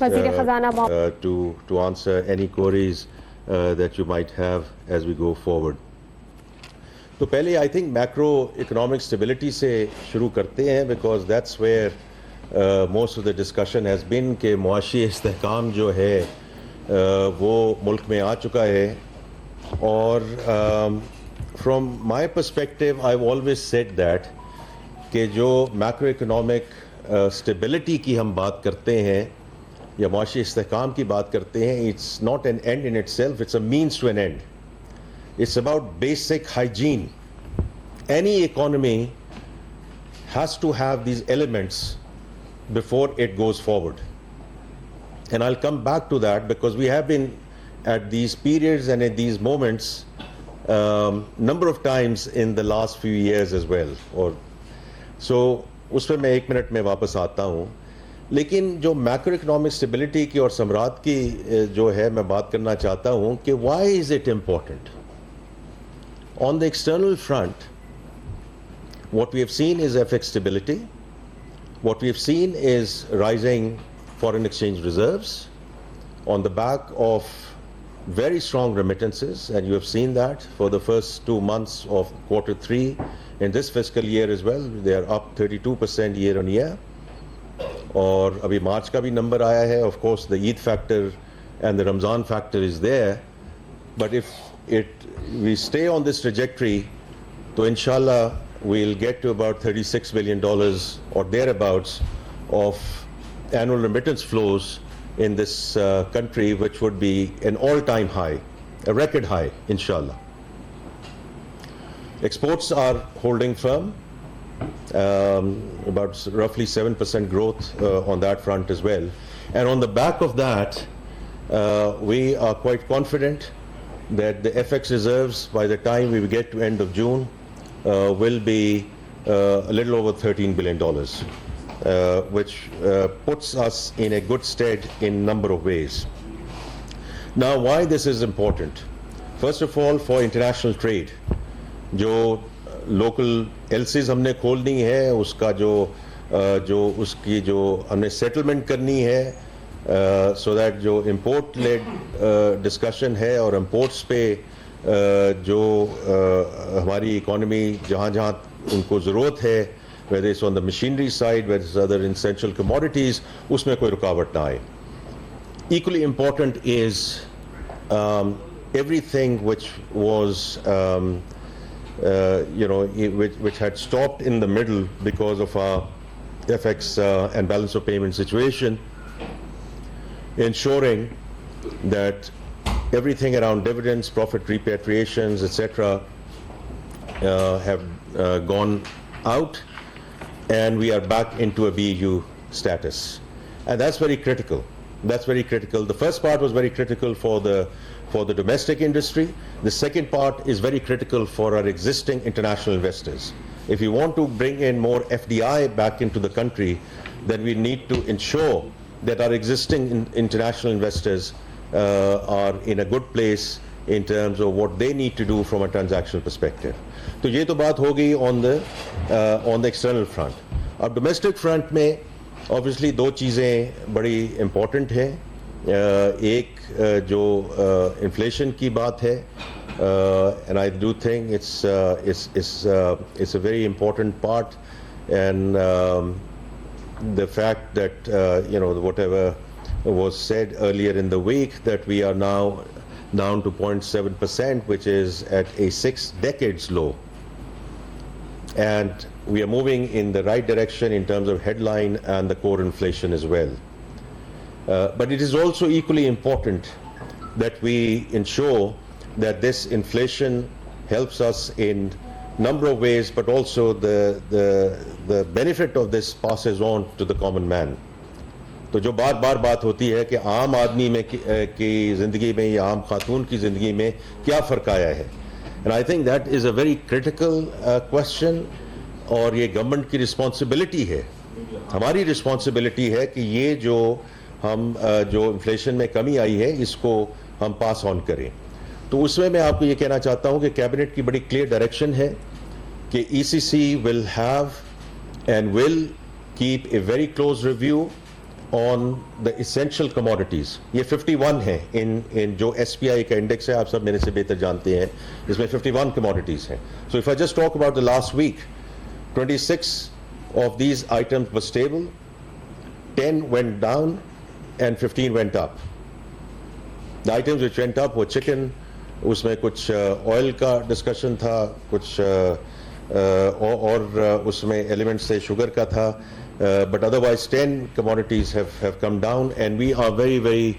वज़ीर ख़ज़ाना to answer any queries that you might have as we go forward. तो पहले I think macro economic stability से शुरू करते हैं because that's where most of the discussion has been कि मुआशी इस्तेहकाम जो है वो मुल्क में आ चुका है और from my perspective I always said that कि जो मैक्रो इकोनॉमिक स्टेबिलिटी की हम बात करते हैं या मुआशी इस्तेहकाम की बात करते हैं it's not an end in itself it's a means to an end. It's about basic hygiene. Any economy has to have these elements before it goes forward. And I'll come back to that because we have been at these periods and at these moments number of times in the last few years as well. और so उस पर मैं एक minute में वापस आता हूँ. लेकिन जो मैक्रो इकोनॉमिक स्टेबिलिटी की और समरात की जो है मैं बात करना चाहता हूँ कि why is it important? On the external front, what we have seen is FX stability. What we have seen is rising foreign exchange reserves on the back of very strong remittances, and you have seen that for the first 2 months of Q3 in this fiscal year as well. They are up 32% year on year. और अभी मार्च का भी number आया है. Of course, the Eid factor and the Ramzan factor is there, but if we stay on this trajectory, so inshallah we'll get to about $36 billion or thereabouts of annual remittance flows in this country, which would be an all-time high, a record high, inshallah. Exports are holding firm, about roughly 7% growth on that front as well. And on the back of that, we are quite confident that the FX reserves by the time we get to end of June will be a little over $13 billion, which puts us in a good stead in a number of ways. Now, why this is important? First of all, for international trade, जो local LCs हमने खोलनी है, उसका उसकी जो हमने settlement करनी है, so that जो import led discussion है और imports पे जो हमारी economy जहाँ उनको ज़रूरत है, whether it's on the machinery side, whether it's other essential commodities, उसमें कोई रुकावट ना आए. Equally important is everything which was which had stopped in the middle because of our FX and balance of payment situation, ensuring that everything around dividends, profit repatriations, etc., have gone out, and we are back into a BEU status, and that's very critical. That's very critical. The first part was very critical for the domestic industry. The second part is very critical for our existing international investors. If you want to bring in more FDI back into the country, then we need to ensure that our existing international investors are in a good place in terms of what they need to do from a transactional perspective. तो ये तो बात हो गई on the external front. अब domestic front में obviously दो चीज़ें बड़ी important हैं. एक जो inflation की बात है, and I do think it's a very important part, and the fact that whatever was said earlier in the week, that we are now down to 0.7%, which is at a 6 decades low, and we are moving in the right direction in terms of headline and the core inflation as well. But it is also equally important that we ensure that this inflation helps us in number of ways, but also the benefit of this passes on to the common man. तो जो बार बात होती है कि आम आदमी में की ज़िंदगी में या आम खातून की ज़िंदगी में क्या फ़र्क आया है, and I think that is a very critical question, और ये गवर्नमेंट की रिस्पॉन्सिबिलिटी है, हमारी रिस्पॉन्सिबिलिटी है कि ये जो हम जो इन्फ्लेशन में कमी आई है इसको हम पास ऑन करें. तो उसमें मैं आपको ये कहना चाहता हूँ कि कैबिनेट की बड़ी क्लियर डायरेक्शन है कि ECC will have and will keep a very close review on the essential commodities. ये 51 है in जो SPI का इंडेक्स है, आप सब मेरे से बेहतर जानते हैं, इसमें 51 commodities हैं. So if I just talk about the last week, 26 of these items were stable, 10 went down, and 15 went up. The items which went up were chicken, उसमें कुछ oil का discussion था, कुछ और उसमें elements थे, sugar का था, but otherwise 10 commodities have come down, and we are very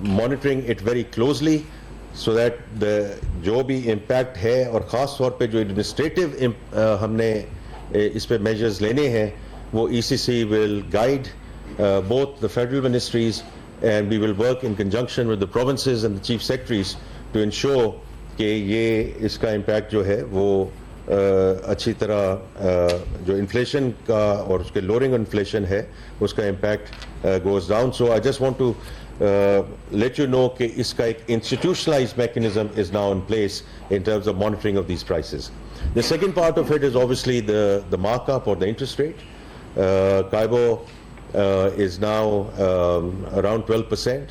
monitoring it very closely so that the जो भी impact है और ख़ास तौर पे जो administrative हमने इस पे measures लेने हैं वो ECC will guide both the federal ministries, and we will work in conjunction with the provinces and the chief secretaries to ensure कि ये इसका impact जो है वो अच्छी तरह जो इन्फ्लेशन का और उसके lowering इन्फ्लेशन है उसका impact goes down. So I just want to let you know कि इसका एक institutionalized mechanism is now in place in terms of monitoring of these prices. The second part of it is obviously the markup or the interest rate. CIBOR is now around 12%.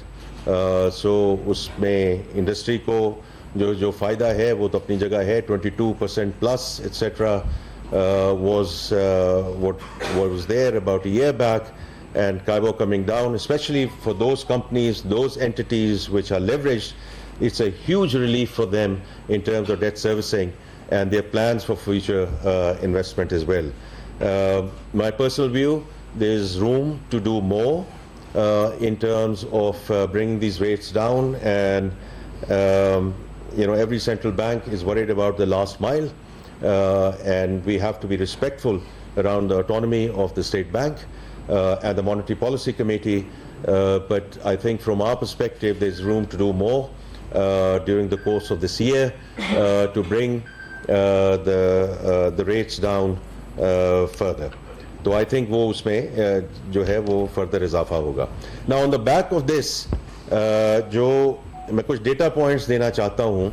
So उसमें industry को जो फायदा है वो तो अपनी जगह है, 22% plus etc. Was what was there about a year back, and CIBOR coming down, especially for those companies, those entities which are leveraged, it's a huge relief for them in terms of debt servicing and their plans for future investment as well. My personal view, there's room to do more in terms of bringing these rates down, and every central bank is worried about the last mile, and we have to be respectful around the autonomy of the state bank and the Monetary Policy Committee, but I think from our perspective there's room to do more during the course of this year to bring the rates down further. So I think वो उसमें जो है वो further इजाफा होगा. Now on the back of this जो मैं कुछ डेटा पॉइंट्स देना चाहता हूँ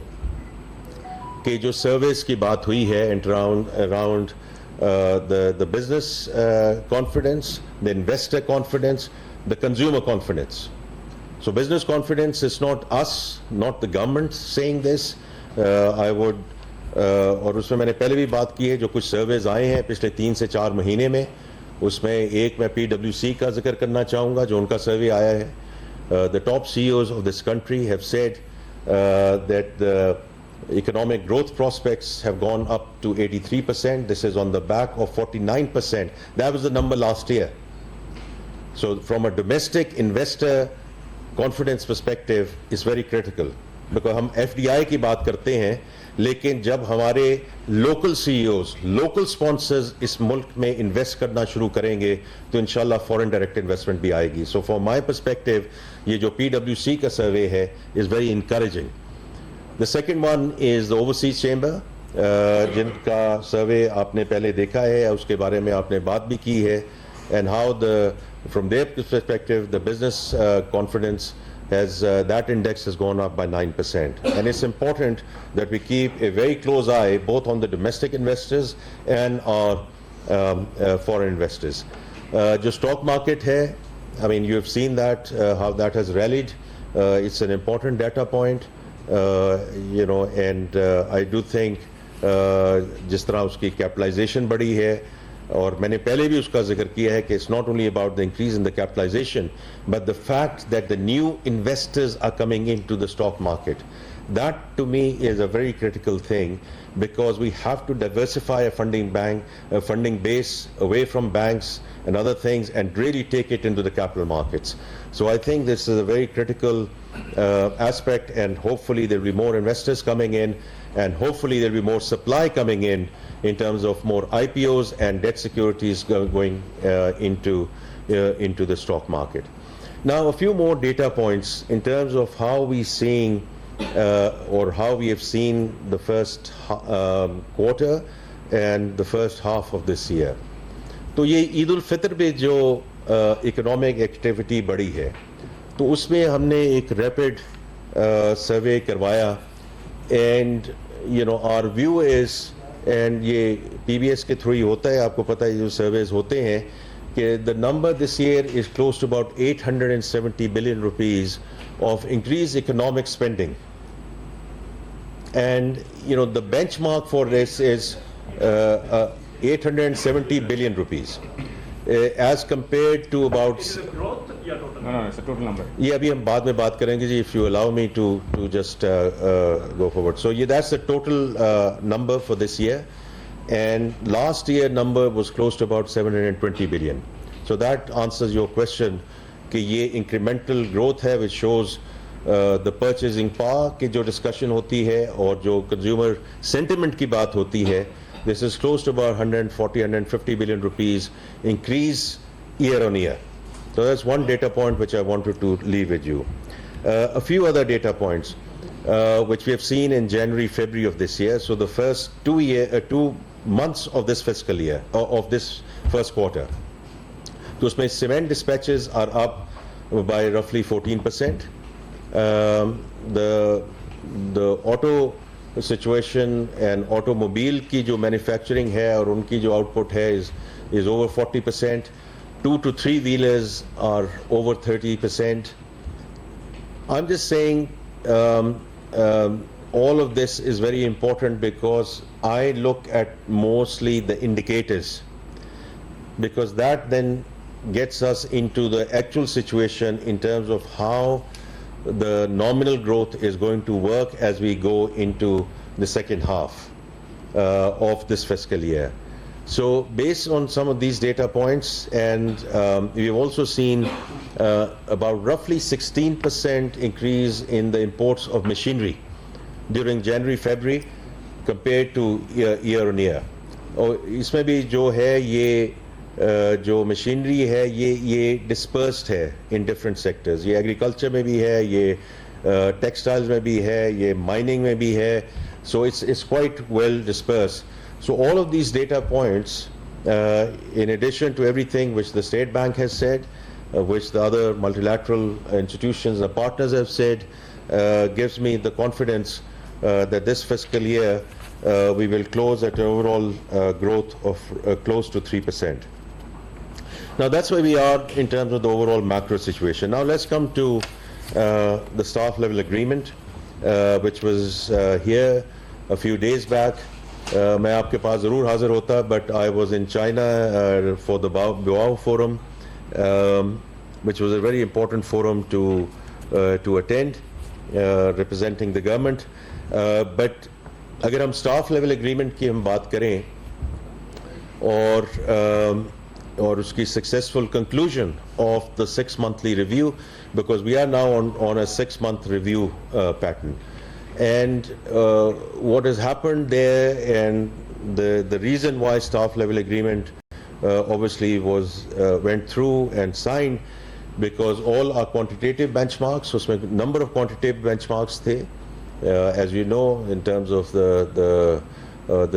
कि जो सर्विस की बात हुई है around the business confidence, the investor confidence, the consumer confidence. So business confidence is not us, not the government saying this. I would और उसमें मैंने पहले भी बात की है, जो कुछ सर्वेज आए हैं पिछले 3 से 4 महीने में, उसमें एक मैं PwC का जिक्र करना चाहूँगा जो उनका सर्वे आया है. The top CEOs of this country have said that the economic growth prospects have gone up to 83%. This is on the back of 49%. That was the number last year. So from a domestic investor confidence perspective, it's very critical. Because हम FDI की बात करते हैं, लेकिन जब हमारे local CEOs, local sponsors इस मुल्क में invest करना शुरू करेंगे तो इंशाल्लाह foreign direct investment भी आएगी. So from my perspective, ये जो PwC का survey है is very encouraging. The second one is the overseas chamber, जिनका survey आपने पहले देखा है, उसके बारे में आपने बात भी की है, and how from their perspective the business confidence has that index has gone up by 9%, and it's important that we keep a very close eye both on the domestic investors and our foreign investors. जो stock market है, I mean you have seen that how that has rallied. It's an important data point, and I do think जिस तरह उसकी capitalization बढ़ी है, और मैंने पहले भी उसका जिक्र किया है कि it's not only about the increase in the capitalization, but the fact that the new investors are coming into the stock market. That to me is a very critical thing, because we have to diversify a funding base away from banks and other things and really take it into the capital markets. So I think this is a very critical aspect, and hopefully there will be more investors coming in, and hopefully there will be more supply coming in terms of more IPOs and debt securities going into the stock market. Now a few more data points in terms of how we seeing or how we have seen the first quarter and the first half of this year. तो ये ईद उल फितर पे जो economic activity बढ़ी है, तो उसमें हमने एक रैपिड सर्वे करवाया, and our view is, and ये PBS के थ्रू ही होता है, आपको पता है जो सर्वेज होते हैं the number this year is close to about 870 billion rupees of increased economic spending. And the benchmark for this is 870 billion rupees as compared to about. Is it growth? Yeah, total. No, it's a total number. ये अभी हम बाद में बात करेंगे जी, if you allow me to just go forward. So that's the total number for this year, and last year number was close to about 720 billion. So that answers your question कि ये incremental growth है, which shows the purchasing power की जो discussion होती है और जो consumer sentiment की बात होती है. This is close to about 140-150 billion rupees increase year on year. So that's one data point which I wanted to leave with you. A few other data points which we have seen in January, February of this year. So the first 2 months of this fiscal year, of this first quarter. So usme cement dispatches are up by roughly 14%. The auto situation and automobile की जो manufacturing है और उनकी जो output है is over 40%. 2 to 3 wheelers are over 30%. I'm just saying all of this is very important because I look at mostly the indicators, because that then gets us into the actual situation in terms of how the nominal growth is going to work as we go into the second half of this fiscal year. So based on some of these data points, and we've also seen about roughly 16% increase in the imports of machinery during January, February compared to year on year. और इसमें भी जो है ये जो machinery है ये dispersed है इन डिफरेंट सेक्टर्स. ये एग्रीकल्चर में भी है, ये टेक्सटाइल्स में भी है, ये माइनिंग में भी है. So it's quite well dispersed. So all of these data points, in addition to everything which the State Bank has said, which the other multilateral institutions and partners have said, gives me the confidence that this fiscal year we will close at an overall growth of close to 3%. Now that's where we are in terms of the overall macro situation. Now let's come to the staff level agreement, which was here a few days back. मैं आपके पास ज़रूर हाज़िर होता, but I was in China for the Boao Forum, which was a very important forum to attend, representing the government. But अगर हम staff level agreement की हम बात करें और उसकी successful conclusion of the 6-monthly review, because we are now on a 6-month review pattern. And what has happened there, and the reason why staff level agreement obviously went through and signed, because all our quantitative benchmarks, so उसमें number of quantitative benchmarks थे, as you know, in terms of the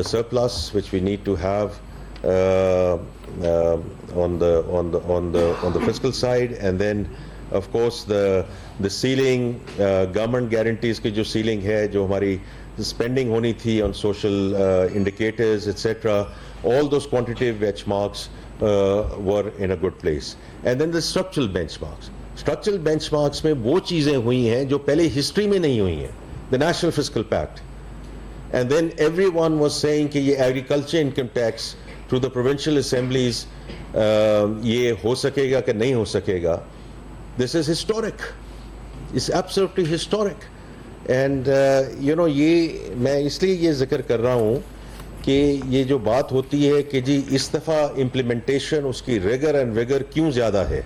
surplus which we need to have on the fiscal side, and then of course the ceiling, government guarantees की जो ceiling है, जो हमारी spending होनी थी on social indicators, etc. All those quantitative benchmarks were in a good place. And then the structural benchmarks. Structural benchmarks में वो चीज़ें हुई हैं जो पहले history में नहीं हुई हैं. The National Fiscal Pact. And then everyone was saying कि ये agriculture income tax through the provincial assemblies ये हो सकेगा कि नहीं हो सकेगा. This is historic. It's absolutely historic. And ये मैं इसलिए ये जिक्र कर रहा हूँ कि ये जो बात होती है कि जी इस दफ़ा implementation उसकी rigor and vigor क्यों ज़्यादा है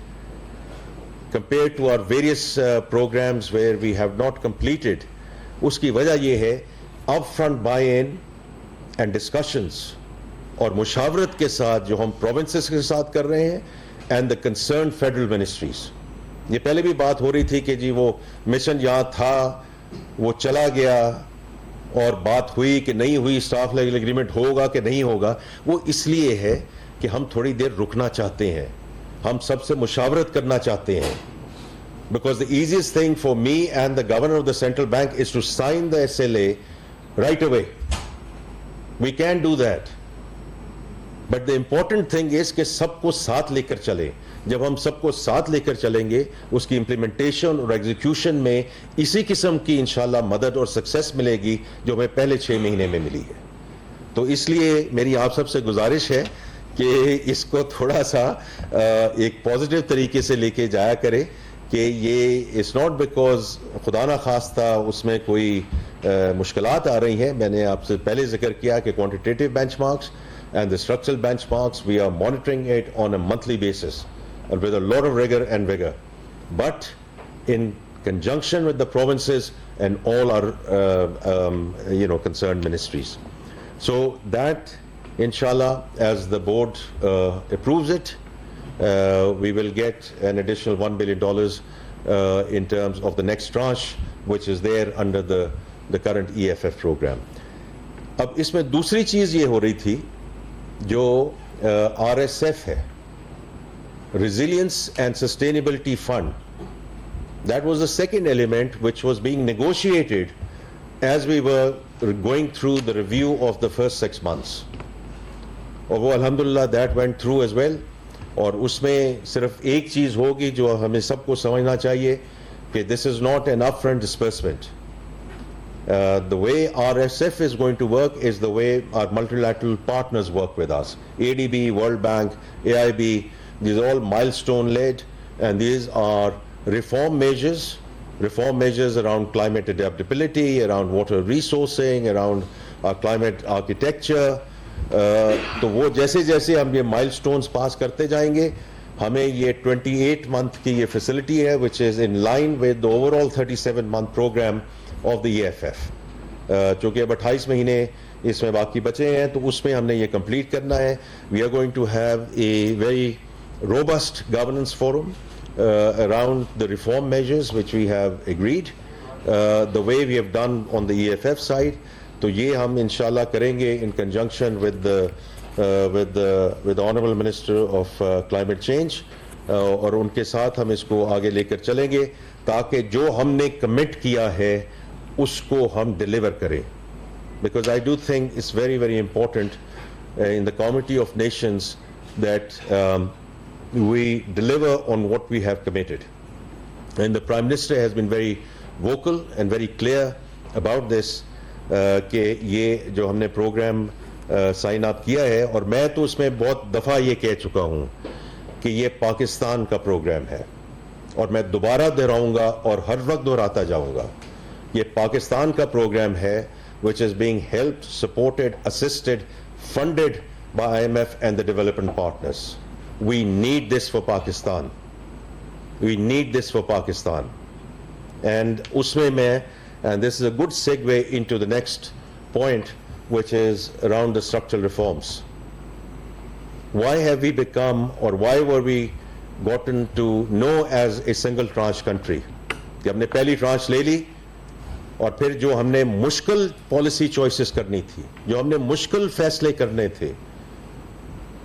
compared to our various programs where we have not completed. उसकी वजह ये है upfront buy-in and discussions और मुशावरत के साथ जो हम provinces के साथ कर रहे हैं and the concerned federal ministries. ये पहले भी बात हो रही थी कि जी वो मिशन यहाँ था, वो चला गया और बात हुई कि नहीं हुई, स्टाफ लेवल एग्रीमेंट होगा कि नहीं होगा. वो इसलिए है कि हम थोड़ी देर रुकना चाहते हैं, हम सबसे मुशावरत करना चाहते हैं. Because the easiest thing for me and the governor of the central bank is to sign the SLA right away. We can't do that. But the important thing is कि सबको साथ लेकर चलें. जब हम सबको साथ लेकर चलेंगे उसकी इम्प्लीमेंटेशन और एग्जीक्यूशन में इसी किस्म की इंशाल्लाह मदद और सक्सेस मिलेगी जो हमें पहले 6 महीने में मिली है. तो इसलिए मेरी आप सबसे गुजारिश है कि इसको थोड़ा सा एक पॉजिटिव तरीके से लेके जाया करें कि ये इट्स नॉट बिकॉज खुदा ना खास्ता उसमें कोई मुश्किलात आ रही हैं. मैंने आपसे पहले जिक्र किया कि quantitative benchmarks and the structural benchmarks, we are monitoring it on a monthly basis with a lot of rigor and vigor, but in conjunction with the provinces and all our concerned ministries. So that inshallah, as the board approves it, we will get an additional $1 billion in terms of the next tranche, which is there under the current EFF program. अब इसमें दूसरी चीज ये हो रही थी जो RSF है, Resilience and Sustainability Fund. That was the second element which was being negotiated as we were going through the review of the first 6 months. और वो अल्हम्दुलिल्लाह that went through as well. और उसमें सिर्फ एक चीज होगी जो हमें सबको समझना चाहिए कि this is not an upfront disbursement. The way RSF is going to work is the way our multilateral partners work with us. ADB, World Bank, AIB, these are all milestone led, and these are reform measures around climate adaptability, around water resourcing, around our climate architecture. तो वो जैसे जैसे हम ये milestones पास करते जाएंगे, हमें ये 28 month की ये facility है, which is in line with the overall 37-month program of the EFF. चूँकि अब 28 महीने इसमें बाकी बचे हैं तो उसमें हमने ये complete करना है. We are going to have a very robust governance forum around the reform measures which we have agreed, the way we have done on the EFF side. तो ये हम इंशाल्लाह करेंगे in conjunction with the Honorable Minister of Climate Change, और उनके साथ हम इसको आगे लेकर चलेंगे ताकि जो हमने commit किया है उसको हम deliver करें. Because I do think it's very, very important in the Committee of Nations that we deliver on what we have committed. And the Prime Minister has been very vocal and very clear about this, कि ये जो हमने programme sign up किया है, और मैं तो उसमें बहुत दफ़ा ये कह चुका हूँ कि ये पाकिस्तान का प्रोग्राम है, और मैं दोबारा दोहराऊंगा और हर वक्त दोहराता जाऊंगा. ये पाकिस्तान का प्रोग्राम है which is being helped, supported, assisted, funded by IMF and the development partners. We need this for Pakistan. We need this for Pakistan. And usme mein, and this is a good segue into the next point, which is around the structural reforms. Why have we become, or why were we gotten to know as a single tranche country? कि हमने पहली tranche ले ली, और फिर जो हमने मुश्किल policy choices करनी थी, जो हमने मुश्किल फैसले करने थे,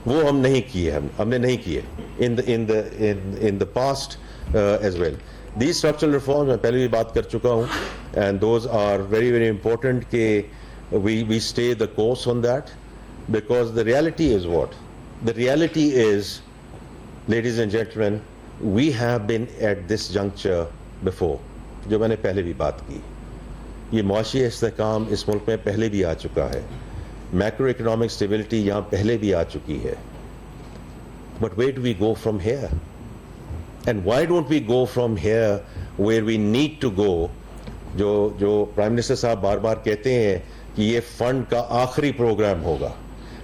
वो हम नहीं किए, हमने नहीं किए in the past as well. These structural reforms मैं पहले भी बात कर चुका हूँ, and those are very, very important कि we stay the course on that, because the reality is what? The reality is, ladies and gentlemen, we have been at this juncture before. जो मैंने पहले भी बात की, ये मुआशी इस्तेहकाम इस मुल्क में पहले भी आ चुका है, मैक्रो इकोनॉमिक स्टेबिलिटी यहाँ पहले भी आ चुकी है. But where do we go from here? And why don't we go from here where we need to go? जो प्राइम मिनिस्टर साहब बार बार कहते हैं कि ये फंड का आखिरी प्रोग्राम होगा,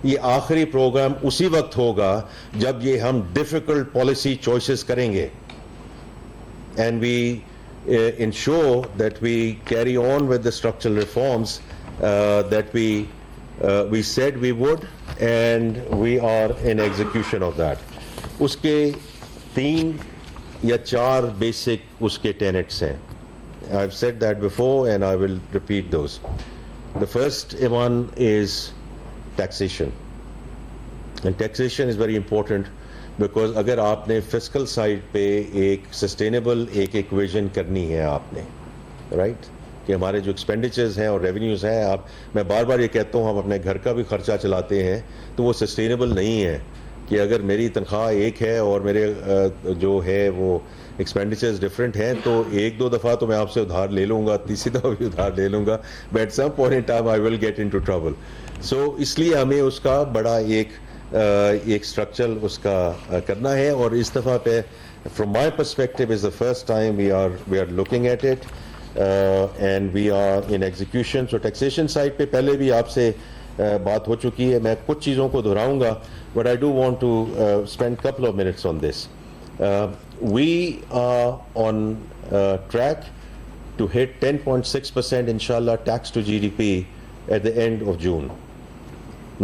ये आखिरी प्रोग्राम उसी वक्त होगा जब ये हम डिफिकल्ट पॉलिसी चॉइसेस करेंगे, and we ensure that we carry on with the structural reforms that we said we would, and we are in execution of that. उसके 3 या 4 basic उसके tenets हैं. I've said that before and I will repeat those. The first one is taxation, and taxation is very important because अगर आपने fiscal side पे एक sustainable एक equation करनी है आपने, right? कि हमारे जो एक्सपेंडिचर्स हैं और रेवेन्यूज़ हैं, मैं बार बार ये कहता हूँ, हम अपने घर का भी खर्चा चलाते हैं, तो वो सस्टेनेबल नहीं है कि अगर मेरी तनख्वाह एक है और मेरे जो है वो एक्सपेंडिचर्स डिफरेंट हैं, तो एक दो दफ़ा तो मैं आपसे उधार ले लूँगा, तीसरी दफ़ा भी उधार ले लूँगा, but at some point in time I will get into trouble. So इसलिए हमें उसका बड़ा एक स्ट्रक्चर उसका करना है. और इस दफ़ा पे from my perspective is the first time we are looking at it and we are in execution. So taxation side पे पहले भी आपसे बात हो चुकी है, मैं कुछ चीज़ों को दोहराऊंगा, but I do want to spend couple of minutes on this. We are on track to hit 10.6% inshallah tax to GDP at the end of June.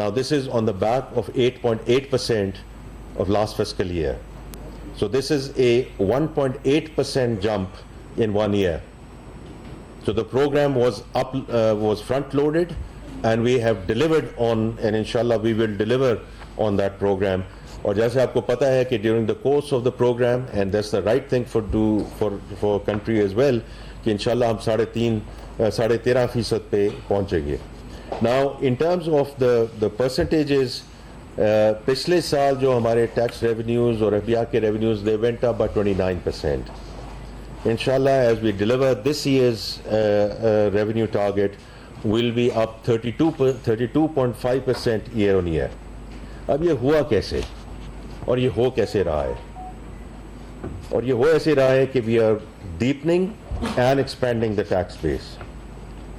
Now this is on the back of 8.8% of last fiscal year. So this is a 1.8% jump in 1 year. So the program was front loaded, and we have delivered on, and inshallah we will deliver on that program. और जैसे आपको पता है कि during the course of the programme, and that's the right thing for country as well, कि इंशाल्लाह हम 13.5% पे पहुंचेंगे. Now in terms of the percentages, पिछले साल जो हमारे टैक्स रेवेन्यूज़ और एफबीआर के revenues, they went up by 29%. इंशाल्लाह as we deliver this year's revenue target will be up 32.5% year on year. अब ये हुआ कैसे और ये हो कैसे रहा है? और ये हो ऐसे रहा है कि we are deepening and expanding the tax base.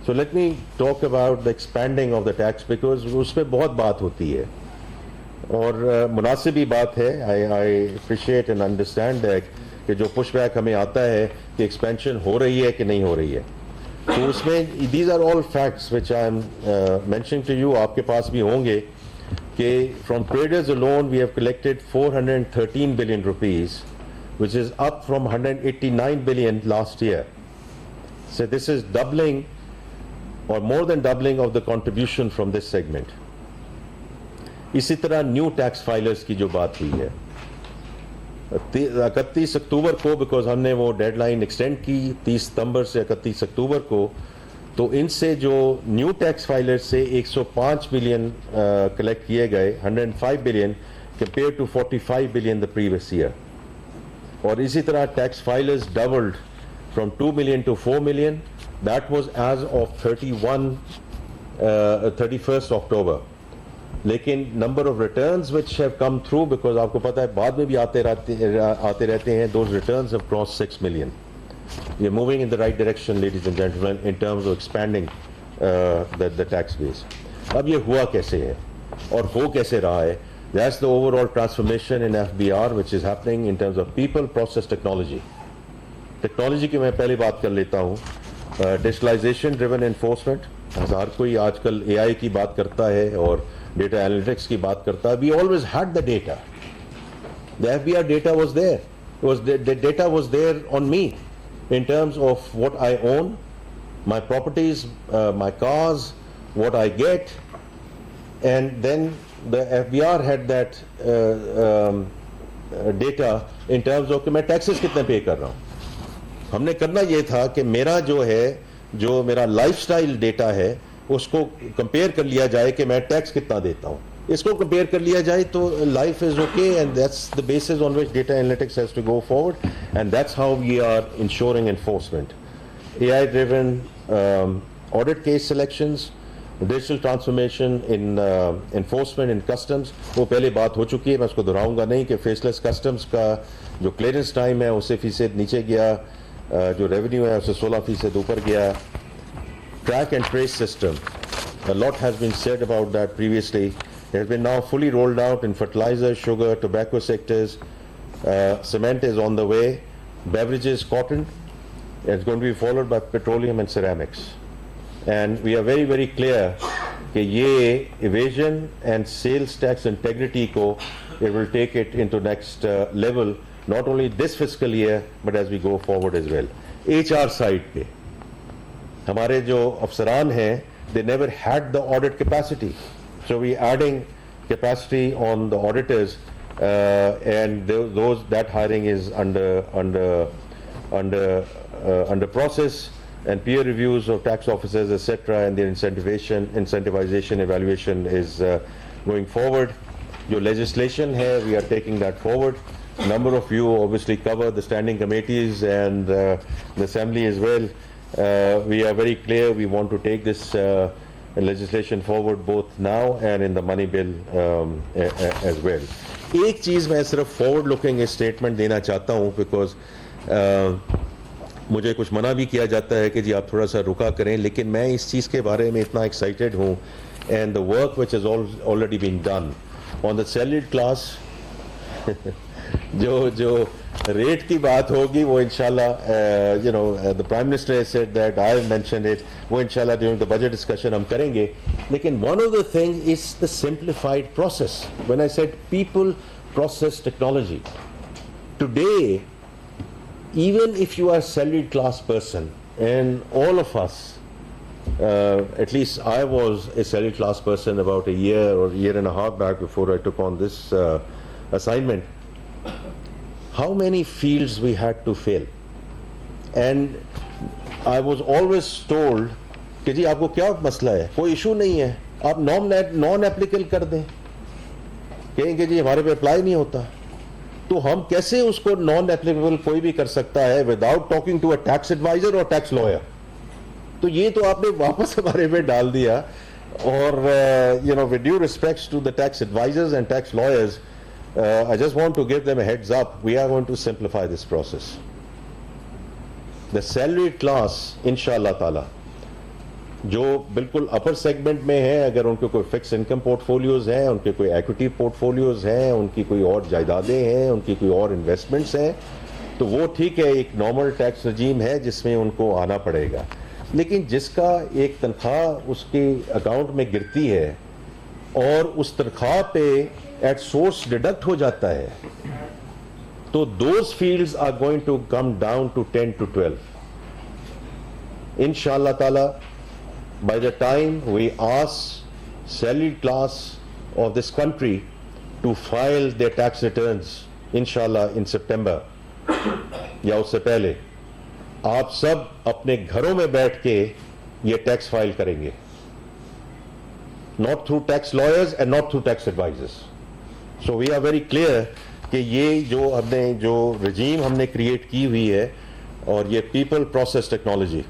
So let me talk about the expanding of the tax, because उस पर बहुत बात होती है और मुनासिब भी बात है. I appreciate and understand that कि जो पुशबैक हमें आता है कि एक्सपेंशन हो रही है कि नहीं हो रही है, तो उसमें these are all facts which I am mentioning to you, आपके पास भी होंगे, कि from traders alone we have collected 413 billion rupees, which is up from 189 billion last year. So this is doubling or more than doubling of the contribution from this segment. इसी तरह new tax filers की जो बात हुई है, 31 अक्टूबर को, because हमने वो डेडलाइन एक्सटेंड की 30 सितंबर से 31 अक्टूबर को, तो इनसे जो न्यू टैक्स फाइलर्स से 105 बिलियन कलेक्ट किए गए, 105 billion compare to 45 billion the previous year. और इसी तरह tax filers doubled from 2 million to 4 million. That was as of 31st October. लेकिन number of returns which have come through, because आपको पता है बाद में भी आते रहते हैं, those returns have cross 6 million. We are moving in the right direction, ladies and gentlemen, in terms of expanding the tax base. अब ये हुआ कैसे है और हो कैसे रहा है? That's the overall transformation in FBR which is happening in terms of people, process, technology. Technology की मैं पहले बात कर लेता हूँ. डिजिटलाइजेशन ड्रिवन एनफोर्समेंट, हर कोई आजकल AI की बात करता है और डेटा एनालिटिक्स की बात करता है. We always had the data. The FBR data was there. The data was there on me. In terms of what I own, my properties, my cars, what I get, and then the FBR had that data in terms of कि मैं taxes कितने पे कर रहा हूँ. हमने करना ये था कि मेरा जो है, जो मेरा लाइफस्टाइल डेटा है, उसको कंपेयर कर लिया जाए कि मैं टैक्स कितना देता हूँ. इसको कंपेयर कर लिया जाए तो life is okay, and that's the basis on which data analytics has to go forward, and that's how we are ensuring enforcement. AI driven audit case selections, digital transformation in enforcement in customs, वो पहले बात हो चुकी है, मैं उसको दोहराऊंगा नहीं, कि फेसलेस कस्टम्स का जो क्लियरेंस टाइम है उससे फीसद नीचे गया, जो रेवेन्यू है उससे 16% ऊपर गया. Track and trace system, a lot has been said about that previously. It has been now fully rolled out in fertilizer, sugar, tobacco sectors. Cement is on the way. Beverages, cotton. It's going to be followed by petroleum and ceramics. And we are very, very clear कि ये evasion and sales tax integrity को, it will take it into next level, not only this fiscal year, but as we go forward as well. HR side पे हमारे जो अफसरान हैं, they never had the audit capacity. So we adding capacity on the auditors, and that hiring is under process, and peer reviews of tax officers, etc., and their incentivization evaluation is going forward. Your legislation here, we are taking that forward. A number of you obviously cover the standing committees and the assembly as well. We are very clear we want to take this legislation forward both now and in the money bill as well. एक चीज़ मैं सिर्फ forward looking statement देना चाहता हूँ because मुझे कुछ मना भी किया जाता है कि जी आप थोड़ा सा रुका करें, लेकिन मैं इस चीज़ के बारे में इतना एक्साइटेड हूँ and the work which is already been done on the salaried class जो रेट की बात होगी वो इंशाल्लाह you know the prime minister has said that I have mentioned it, वो इंशाल्लाह ड्यूरिंग द बजट डिस्कशन हम करेंगे. लेकिन one of the thing is the simplified process. When I said people process technology today, even if you are a salaried class person, and all of us, at least I was a salaried class person about a year or year and a half back before I took on this assignment, how many fields we had to fill, and I was always told कि जी आपको क्या मसला है, कोई issue नहीं है, आप non applicable कर दें, कहेंगे जी हमारे पे अप्लाई नहीं होता. तो हम कैसे उसको नॉन एप्लीकेबल कोई भी कर सकता है without talking to a tax adviser और टैक्स लॉयर. तो ये तो आपने वापस हमारे पे डाल दिया. और you know with due respects to the tax advisers and tax lawyers, I just want to give them a heads up, we are going to simplify this process. The salaried class इंशाअल्लाह ताला जो बिल्कुल upper segment में है, अगर उनके कोई fix income portfolios हैं, उनके कोई इक्विटी पोर्टफोलियोज हैं, उनकी कोई और जायदादें हैं, उनकी कोई और इन्वेस्टमेंट्स हैं, तो वो ठीक है, एक नॉर्मल टैक्स रजीम है जिसमें उनको आना पड़ेगा. लेकिन जिसका एक तनख्वाह उसके अकाउंट में गिरती है और उस तनख्वाह पे एट सोर्स डिडक्ट हो जाता है, तो those fields are going to come down to 10 to 12. इंशाअल्लाह ताला by the time we ask salaried class of this country to file their tax returns, inshallah in September या उससे पहले, आप सब अपने घरों में बैठ के ये टैक्स फाइल करेंगे, not through tax lawyers and not through tax advisors. So we are very clear कि ये जो regime हमने क्रिएट की हुई है, और ये people process technology,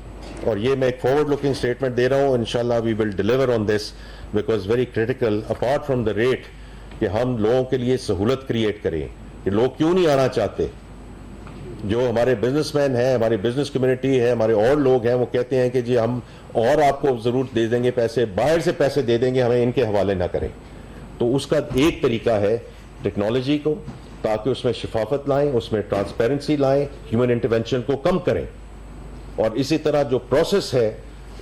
और ये मैं एक फॉरवर्ड लुकिंग स्टेटमेंट दे रहा हूँ, इंशाल्लाह we will deliver on this because very critical apart from the rate कि हम लोगों के लिए सहूलत क्रिएट करें. कि लोग क्यों नहीं आना चाहते, जो हमारे बिजनेसमैन हैं, हमारी बिजनेस कम्युनिटी है, हमारे और लोग हैं, वो कहते हैं कि जी हम और आपको ज़रूर दे देंगे पैसे, बाहर से पैसे दे देंगे, हमें इनके हवाले ना करें. तो उसका एक तरीका है टेक्नोलॉजी को, ताकि उसमें शफाफत लाएं, उसमें ट्रांसपेरेंसी लाएं, ह्यूमन इंटरवेंशन को कम करें, और इसी तरह जो प्रोसेस है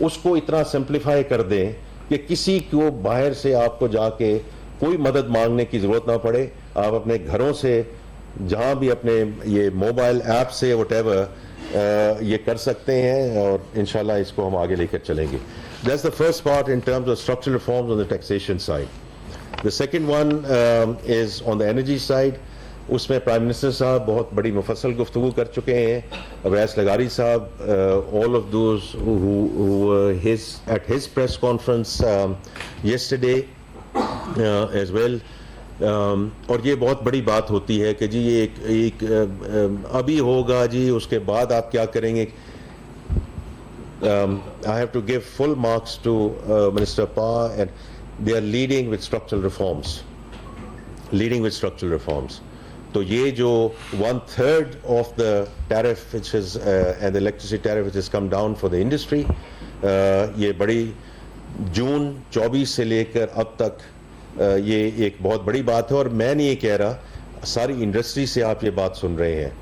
उसको इतना सिंप्लीफाई कर दें कि किसी को बाहर से आपको जाके कोई मदद मांगने की ज़रूरत ना पड़े. आप अपने घरों से, जहां भी अपने ये मोबाइल ऐप से व्हाटएवर ये कर सकते हैं, और इंशाल्लाह इसको हम आगे लेकर चलेंगे. That's the first part in terms of structural reforms on the taxation side. The second one is on the energy side. उसमें प्राइम मिनिस्टर साहब बहुत बड़ी मुफस्सल गुफ्तगू कर चुके हैं. अवैस लगारी साहब, all of those at his press conference yesterday as well. और ये बहुत बड़ी बात होती है कि जी ये एक अभी होगा जी, उसके बाद आप क्या करेंगे. I have to give full marks to minister पा, and they are leading with structural reforms. तो ये जो 1/3 of the tariff which is and the electricity tariff which is come down for the industry, ये बड़ी जून 24 से लेकर अब तक ये एक बहुत बड़ी बात है. और मैं नहीं ये कह रहा, सारी इंडस्ट्री से आप ये बात सुन रहे हैं.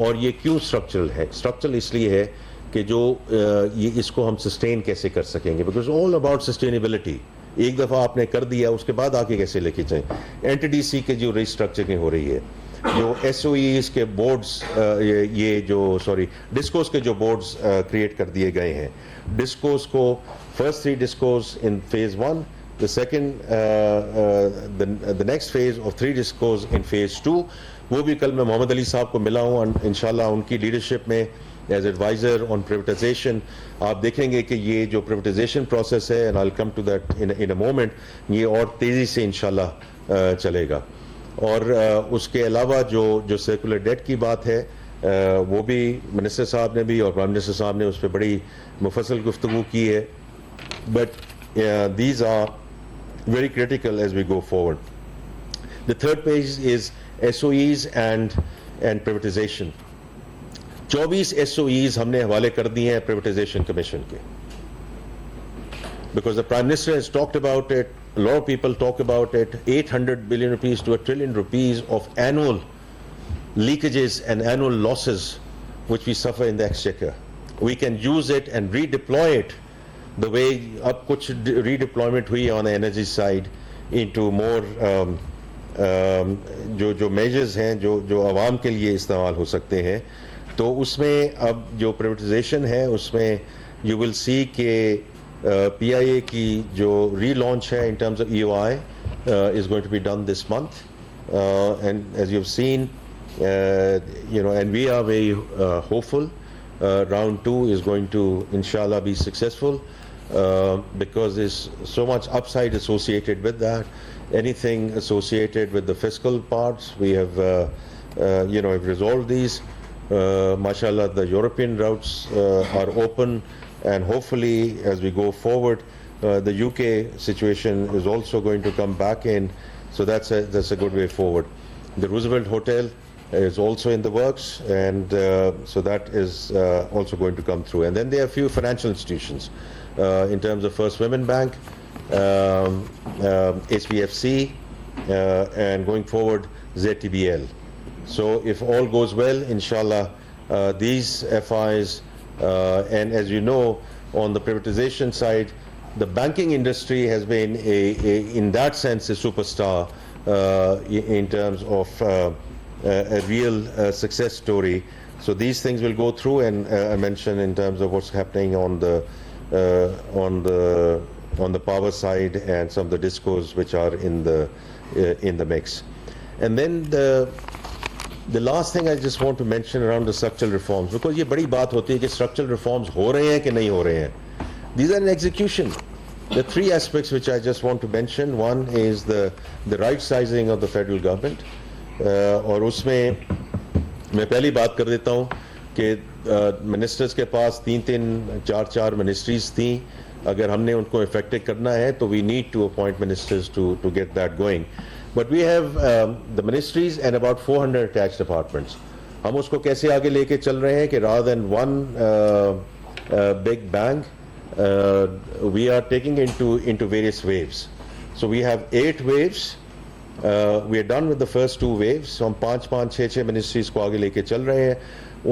और ये क्यों स्ट्रक्चरल है? स्ट्रक्चरल इसलिए है कि जो ये इसको हम सस्टेन कैसे कर सकेंगे, बिकॉज ऑल अबाउट सस्टेनेबिलिटी. एक दफ़ा आपने कर दिया, उसके बाद आके कैसे लेके जाएं. एनटीडीसी के जो रिस्ट्रक्चरिंग हो रही है, जो एसओईज के बोर्ड्स, ये जो डिस्कोस के जो बोर्ड्स क्रिएट कर दिए गए हैं, डिस्कोस को first 3 discourse in phase 1, the second the next phase of 3 discos in phase 2. वो भी कल मैं मोहम्मद अली साहब को मिला हूँ, इंशाल्लाह उनकी लीडरशिप में एज एडवाइज़र ऑन प्राइवेटाइजेशन, आप देखेंगे कि ये जो प्राइवेटाइजेशन प्रोसेस है, and I will come to that in a moment, ये और तेज़ी से इंशाल्लाह चलेगा। और उसके अलावा जो सर्कुलर डेट की बात है, वो भी मिनिस्टर साहब ने भी और प्राइम मिनिस्टर साहब ने उस पर बड़ी मुफस्सल गुफ्तगू की है। But these are very critical as we go forward. The third page is SOEs and privatization. 24 SOEs हमने हवाले कर दिए हैं privatization commission के, because the Prime Minister has talked about it, a lot of people talk about it, 800 billion rupees to 1 trillion rupees of annual leakages and annual losses which we suffer in the exchequer. We can use it and redeploy it the way अब कुछ redeployment हुई on the energy side into more जो measures हैं जो आवाम के लिए इस्तेमाल हो सकते हैं, तो उसमें अब जो privatization है उसमें you will see कि PIA की जो relaunch है in terms of EOI is going to be done this month, and as you've seen, and we are very hopeful round 2 is going to inshallah be successful. Because there's so much upside associated with that. Anything associated with the fiscal parts, we have, have resolved these. Mashallah, the European routes are open, and hopefully, as we go forward, the UK situation is also going to come back in. So that's a good way forward. The Roosevelt Hotel is also in the works, and so that is also going to come through. And then there are a few financial institutions. In terms of First Women Bank, HBFC, and going forward ZTBL. So if all goes well, inshallah, these FIs, and as you know, on the privatization side, the banking industry has been in that sense a superstar in terms of a real success story. So these things will go through, and I mentioned in terms of what's happening on the power side and some of the discos which are in the mix. And then the last thing I just want to mention around the structural reforms, because ये बड़ी बात होती है कि structural reforms हो रहे हैं कि नहीं हो रहे हैं. These are in execution. The three aspects which I just want to mention. One is the right sizing of the federal government, और उसमें मैं पहली बात कर देता हूँ कि मिनिस्टर्स के पास 3-3, 4-4 मिनिस्ट्रीज थी. अगर हमने उनको इफेक्टिव करना है तो we need to appoint ministers to get that going. But we have the ministries and about 400 attached departments. हम उसको कैसे आगे लेके चल रहे हैं कि rather than one big bang, we are taking into various waves. So we have 8 waves. We are done with the first 2 waves. हम 5-5, 6-6 मिनिस्ट्रीज को आगे लेके चल रहे हैं.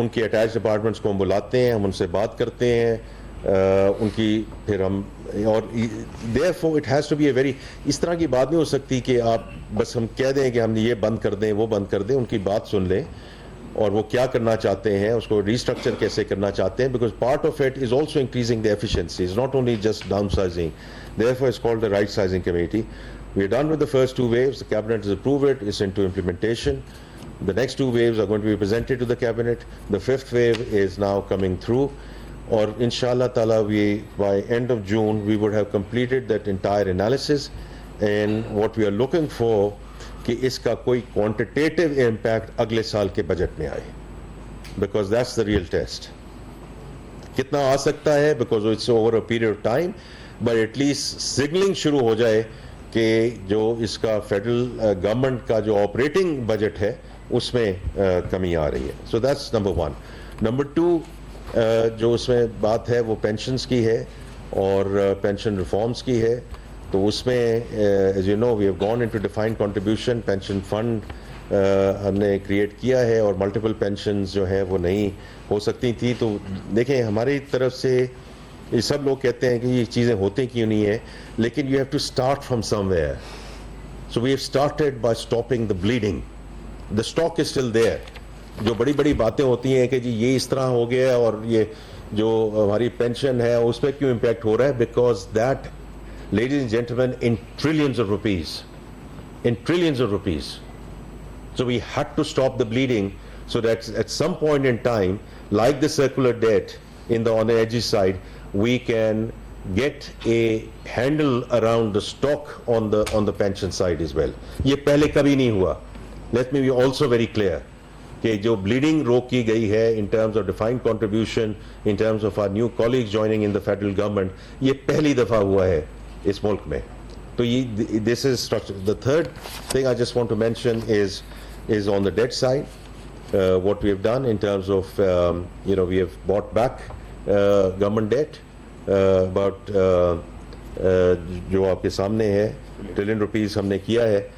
उनके अटैच डिपार्टमेंट्स को हम बुलाते हैं, हम उनसे बात करते हैं, उनकी फिर हम, और therefore it has to be a very, इस तरह की बात नहीं हो सकती कि आप बस हम कह दें कि हम ये बंद कर दें वो बंद कर दें. उनकी बात सुन लें और वो क्या करना चाहते हैं, उसको रिस्ट्रक्चर कैसे करना चाहते हैं, because part of it is also increasing the efficiency. It's not only just downsizing. Therefore it's called the right sizing committee. We are done with the first 2 waves. The cabinet has approved it. It's into implementation. The next 2 waves are going to be presented to the cabinet. The 5th wave is now coming through. Or inshallah ta'ala, by end of June, we would have completed that entire analysis. And what we are looking for, कि इसका कोई quantitative impact अगले साल के budget में आए. Because that's the real test. कितना आ सकता है, because it's over a period of time, but at least signaling शुरू हो जाए कि जो इसका फेडरल गवर्नमेंट का जो ऑपरेटिंग बजट है उसमें कमी आ रही है. So that's number 1. नंबर 2, जो उसमें बात है वो पेंशन्स की है और पेंशन रिफॉर्म्स की है. तो उसमें as you know we have gone into defined contribution pension fund हमने क्रिएट किया है, और मल्टीपल पेंशन्स जो है वो नहीं हो सकती थी. तो देखें, हमारी तरफ से ये सब लोग कहते हैं कि ये चीज़ें होती क्यों नहीं है, लेकिन you have to start from somewhere. So we have started by stopping the bleeding. The stock is still there. जो बड़ी बड़ी बातें होती हैं कि जी ये इस तरह हो गया और ये जो हमारी पेंशन है उस पर क्यों इम्पैक्ट हो रहा है, because that, ladies and gentleman, in trillions of rupees. So we had to stop the bleeding so that at some point in time, like the circular debt on the edgy side, we can get a handle around the stock on the pension side as well. ये पहले कभी नहीं हुआ. Let me be also very clear कि जो bleeding रोक की गई है in terms of defined contribution, in terms of our new colleagues joining in the federal government, ये पहली दफा हुआ है इस मुल्क में. तो ये this is structure. The third thing I just want to mention is on the debt side. What we have done in terms of we have bought back government debt about जो आपके सामने है $1 trillion हमने किया है.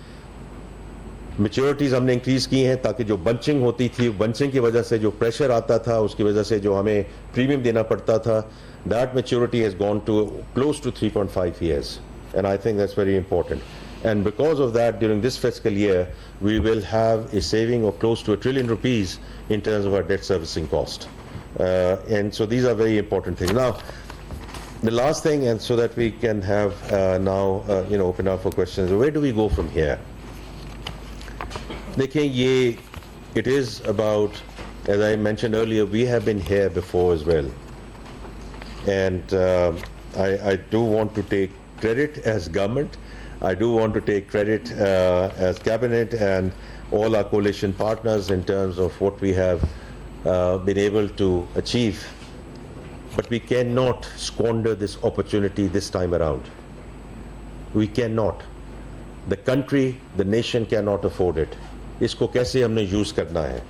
मैच्योरिटीज़ हमने increase की हैं ताकि जो बंचिंग होती थी, बंचिंग की वजह से जो प्रेशर आता था, उसकी वजह से जो हमें प्रीमियम देना पड़ता था, that maturity has gone to close to 3.5 years, and I think that's very important. And because of that, during this fiscal year, we will have a saving of close to $1 trillion in terms of our debt servicing cost. And so these are very important things. Now, the last thing, and so that we can have now open up for questions, where do we go from here? देखिए, it is about, as I mentioned earlier, we have been here before as well. And I do want to take credit as government. I do want to take credit as cabinet and all our coalition partners in terms of what we have been able to achieve. But we cannot squander this opportunity this time around. We cannot. The country, the nation cannot afford it. इसको कैसे हमने use करना है?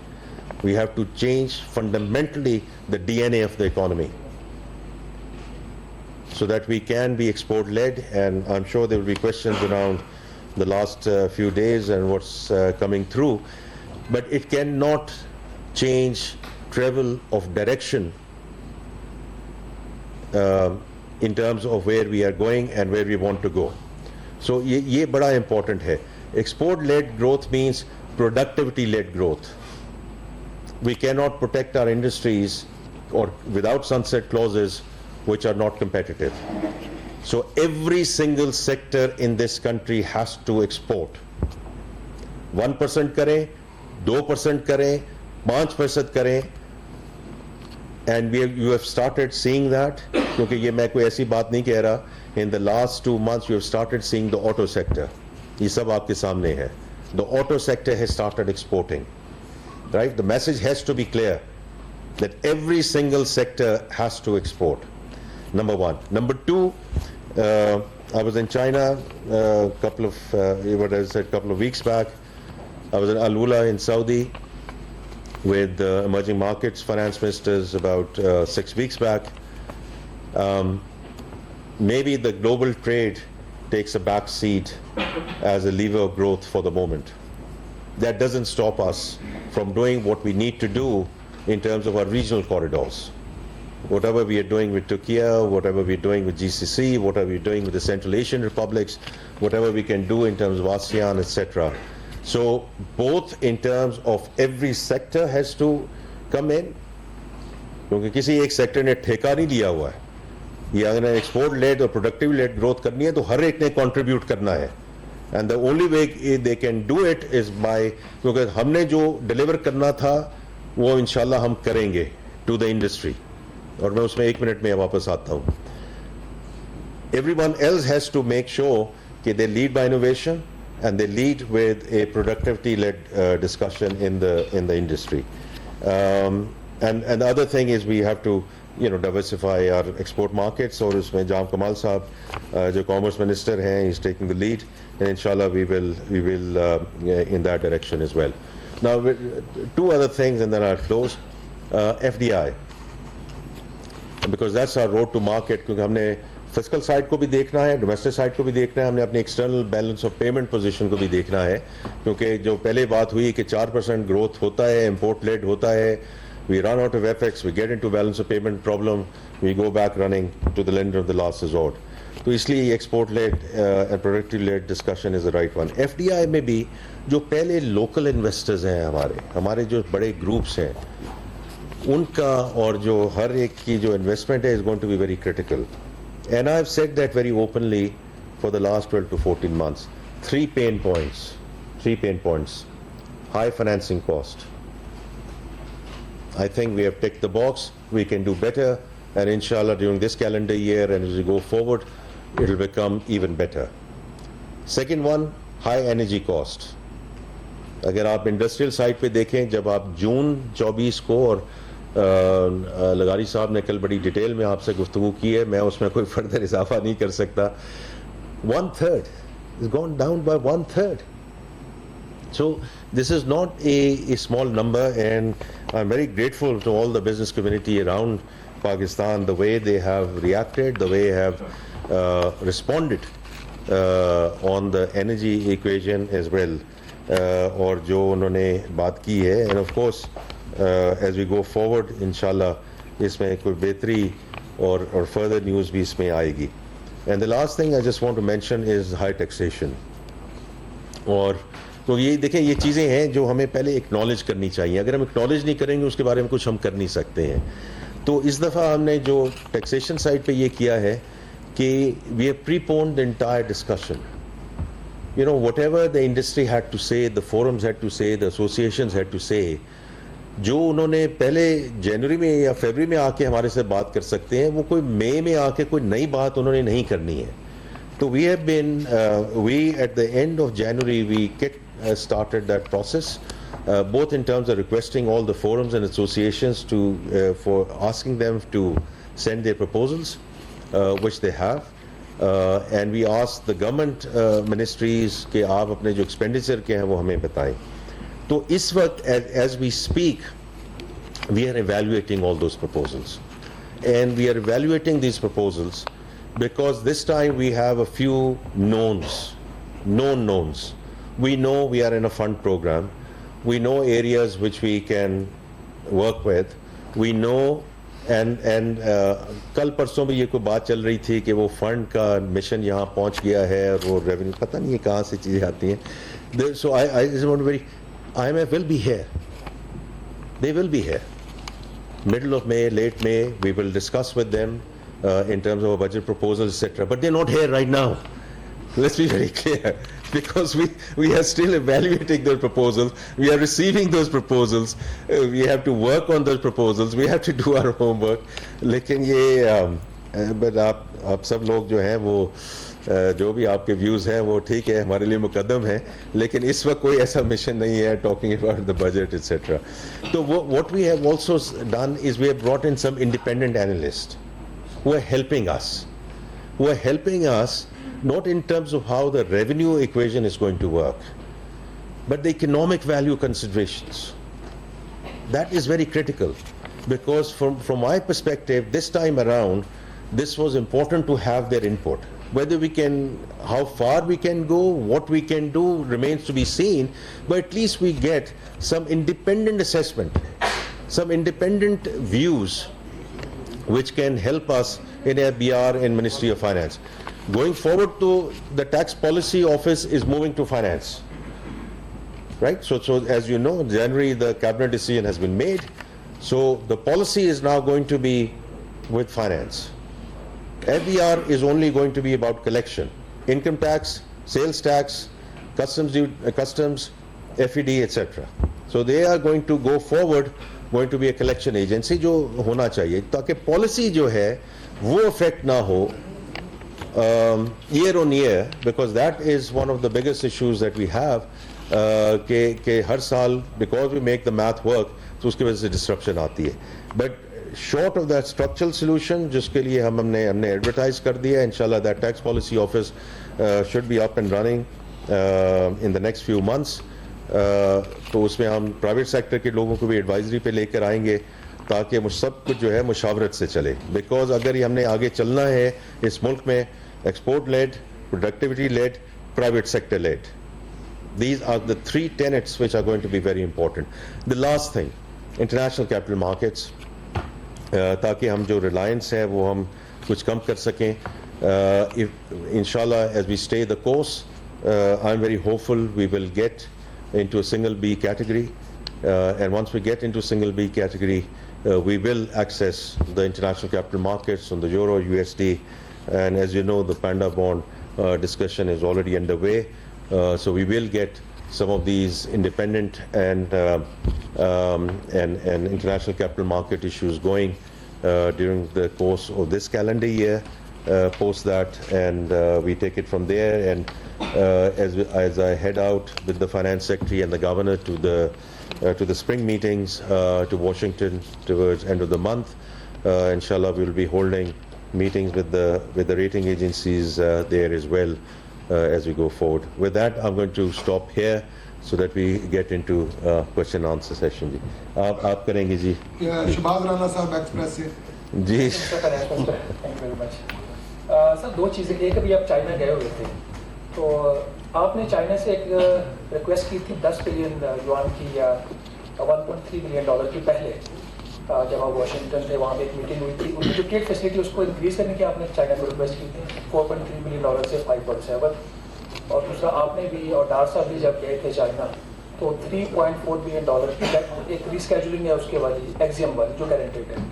We have to change fundamentally the DNA of the economy so that we can be export led, and I'm sure there will be questions around the last few days and what's coming through, but it cannot change travel of direction in terms of where we are going and where we want to go. So ये बड़ा important है. Export led growth means productivity led growth. We cannot protect our industries or without sunset clauses which are not competitive. So every single sector in this country has to export. 1% करें, 2% करें, 5% करें, and you have started seeing that. क्योंकि ये मैं कोई ऐसी बात नहीं कह रहा. In the last 2 months, you have started seeing the auto sector. ये सब आपके सामने है. The auto sector has started exporting, right? The message has to be clear that every single sector has to export. Number one. Number two, I was in China a couple of weeks back. I was in Al Ula in Saudi with the emerging markets finance ministers about 6 weeks back. Maybe the global trade takes a back seat as a lever of growth for the moment. That doesn't stop us from doing what we need to do in terms of our regional corridors. Whatever we are doing with Turkey, whatever we're doing with GCC, whatever we're doing with the Central Asian republics, whatever we can do in terms of ASEAN, etc. So both in terms of every sector has to come in. क्योंकि किसी एक sector ने ठेका नहीं लिया हुआ है. ये अगर एक्सपोर्ट लेड और प्रोडक्टिव लेड ग्रोथ करनी है तो हर एक ने कंट्रीब्यूट करना है. And the only way they can do it is by, क्योंकि हमने जो डिलीवर करना था वो इंशाल्लाह हम करेंगे टू द इंडस्ट्री. और मैं उसमें 1 मिनट में वापस आता हूँ. Everyone else has to make sure कि they lead by innovation and they lead with a productivity-led discussion in the industry. And the other thing is we have to diversify our export markets. और उसमें जाम कमाल साहब जो commerce minister हैं, he's taking the lead, and inshallah we will in that direction as well. Now 2 other things and then I'll close. FDI, because that's our road to market. क्योंकि हमने physical side को भी देखना है, domestic side को भी देखना है, हमने अपनी external balance of payment position को भी देखना है. क्योंकि जो पहले बात हुई कि 4% ग्रोथ होता है, इंपोर्ट लेड होता है, we run out of FX, we get into balance of payment problem, we go back running to the lender of the last resort. तो इसलिए export led and productive led discussion is the right one. FDI में भी जो पहले local investors हैं, हमारे जो बड़े ग्रुप्स हैं, उनका और जो हर एक की जो इन्वेस्टमेंट है is going to be very critical. And I've said that very openly for the last 12 to 14 months. 3 pain points. High financing cost. I think we have ticked the box. We can do better, and inshallah during this calendar year and as we go forward, it will become even better. Second one, high energy cost. अगर आप industrial side पे देखें, जब आप जून 24 को और लगारी साहब ने कल बड़ी डिटेल में आपसे गुफ्तगू की है, मैं उसमें कोई फर्दर इजाफा नहीं कर सकता. 1/3 has gone down by 1/3. So this is not a small number, and I'm very grateful to all the business community around Pakistan, the way they have reacted, the way they have responded on the energy equation as well. और जो उन्होंने बात की है, and of course as we go forward इंशाल्लाह इसमें कोई बेहतरी और further news भी इसमें आएगी. And the last thing I just want to mention is high taxation. और तो ये देखें, ये चीज़ें हैं जो हमें पहले एक्नॉलेज करनी चाहिए. अगर हम एक्नॉलेज नहीं करेंगे उसके बारे में कुछ हम कर नहीं सकते हैं. तो इस दफ़ा हमने जो टैक्सेशन साइड पे ये किया है कि we have preponed the entire discussion. You know, whatever the industry had to say, the forums had to say, the associations had to say, जो उन्होंने पहले जनवरी में या फरवरी में आके हमारे से बात कर सकते हैं, वो कोई मई में आके कोई नई बात उन्होंने नहीं करनी है. तो we have been, we at the end of January, we started that process, both in terms of requesting all the forums and associations to, for asking them to send their proposals, which they have. And we asked the government ministries कि आप अपने जो expenditure के हैं वो हमें बताएं. तो इस वक्त as we speak, we are evaluating all those proposals, and we are evaluating these proposals because this time we have a few known knowns. We know we are in a fund program. We know areas which we can work with. We know and कल परसों भी ये कोई बात चल रही थी कि वो फंड का मिशन यहाँ पहुँच गया है और वो रेवेन्यू पता नहीं है कहाँ से चीज़ें आती हैं. So I just want to very, IMF will be here. They will be here. Middle of May, late May, we will discuss with them in terms of budget proposals, etc. But they're not here right now. Let's be very clear, because we are still evaluating those proposals. We are receiving those proposals. We have to work on those proposals. We have to do our homework. लेकिन ये but आप सब लोग जो हैं वो जो भी आपके व्यूज़ हैं वो ठीक है, हमारे लिए मुकद्दम है, लेकिन इस वक्त कोई ऐसा मिशन नहीं है talking about the budget, etc. So what we have also done is we have brought in some independent analysts who are helping us. Not in terms of how the revenue equation is going to work, but the economic value considerations. That is very critical, because from my perspective, this time around, this was important to have their input. Whether we can, how far we can go, what we can do remains to be seen, but at least we get some independent assessment, some independent views which can help us in FBR and Ministry of Finance. Going forward, to the tax policy office is moving to finance, right? So as you know, in January the cabinet decision has been made. So the policy is now going to be with finance. FBR is only going to be about collection, income tax, sales tax, customs, FED, etc. So they are going to go forward, going to be a collection agency जो होना चाहिए, ताकि policy जो है वो affect ना हो year on year, because that is one of the biggest issues that we have. कि हर साल, because we make the math work, तो उसकी वजह से disruption आती है. But short of that structural solution, जिसके लिए हमने advertise कर दिया, inshallah that tax policy office should be up and running in the next few months. तो उसमें हम private sector के लोगों को भी advisory पे लेकर आएंगे, ताकि सब कुछ जो है मुशावरत से चले. Because अगर ये हमने आगे चलना है इस मुल्क में, export led, productivity led, private sector led. These are the three tenets which are going to be very important. The last thing, international capital markets, ताकि हम जो reliance है वो हम कुछ कम कर सकें. If inshallah as we stay the course, I'm very hopeful we will get into a single B category, and once we get into single B category, we will access the international capital markets on the Euro, USD, and as you know, the Panda bond discussion is already underway. So we will get some of these independent and international capital market issues going during the course of this calendar year. Post that, and we take it from there. And as I head out with the finance secretary and the governor to the spring meetings to Washington towards end of the month, inshallah, we will be holding meetings with the rating agencies there as well as we go forward. With that, I'm going to stop here so that we get into question and answer session. जी आप करेंगे जी? शहबाज राना साहब Express से जी। Thank you very much. Sir दो चीज़ें, एक अभी आप चाइना गए हुए थे तो आपने चाइना से एक रिक्वेस्ट की थी 10 बिलियन युआन की या 1.3 बिलियन डॉलर की पहले, जब आप वाशिंगटन थे वहाँ पे एक मीटिंग हुई थी, उनकी जो ट्रेड फैसिलिटी उसको इंक्रीज करने की आपने चाइना को रिक्वेस्ट की थी 4.3 बिलियन डॉलर से 5.7, और दूसरा आपने भी और डार साहब भी जब गए थे चाइना तो 3.4 बिलियन डॉलर की एक रीस्केड्यूलिंग है उसके वाली एक्सियम वाली जो गारंटेड है।